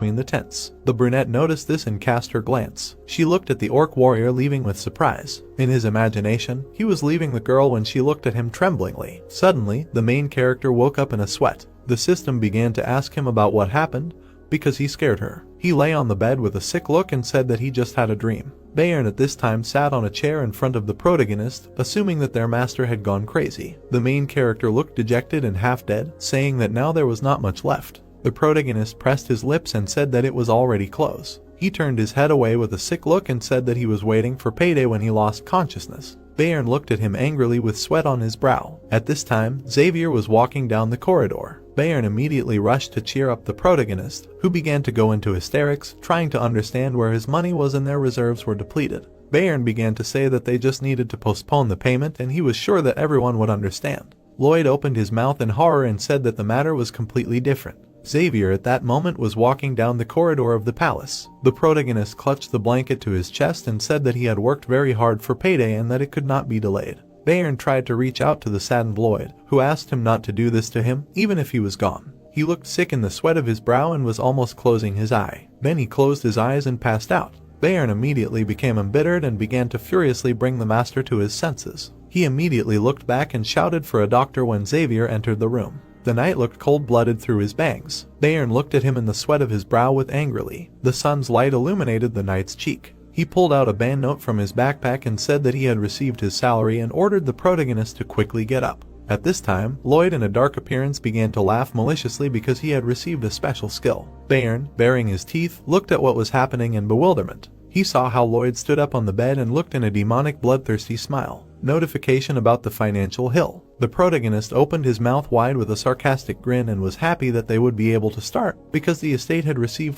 between the tents. The brunette noticed this and cast her glance. She looked at the orc warrior leaving with surprise. In his imagination, he was leaving the girl when she looked at him tremblingly. Suddenly, the main character woke up in a sweat. The system began to ask him about what happened, because he scared her. He lay on the bed with a sick look and said that he just had a dream. Bayern at this time sat on a chair in front of the protagonist, assuming that their master had gone crazy. The main character looked dejected and half dead, saying that now there was not much left. The protagonist pressed his lips and said that it was already close. He turned his head away with a sick look and said that he was waiting for payday when he lost consciousness. Bayern looked at him angrily with sweat on his brow. At this time, Xavier was walking down the corridor. Bayern immediately rushed to cheer up the protagonist, who began to go into hysterics, trying to understand where his money was and their reserves were depleted. Bayern began to say that they just needed to postpone the payment and he was sure that everyone would understand. Lloyd opened his mouth in horror and said that the matter was completely different. Xavier at that moment was walking down the corridor of the palace. The protagonist clutched the blanket to his chest and said that he had worked very hard for payday and that it could not be delayed. Bayern tried to reach out to the saddened Lloyd, who asked him not to do this to him, even if he was gone. He looked sick in the sweat of his brow and was almost closing his eye. Then he closed his eyes and passed out. Bayern immediately became embittered and began to furiously bring the master to his senses. He immediately looked back and shouted for a doctor when Xavier entered the room. The knight looked cold-blooded through his bangs. Bayern looked at him in the sweat of his brow with angrily. The sun's light illuminated the knight's cheek. He pulled out a banknote from his backpack and said that he had received his salary and ordered the protagonist to quickly get up. At this time, Lloyd in a dark appearance began to laugh maliciously because he had received a special skill. Bayern, baring his teeth, looked at what was happening in bewilderment. He saw how Lloyd stood up on the bed and looked in a demonic bloodthirsty smile. Notification about the financial hill. The protagonist opened his mouth wide with a sarcastic grin and was happy that they would be able to start because the estate had received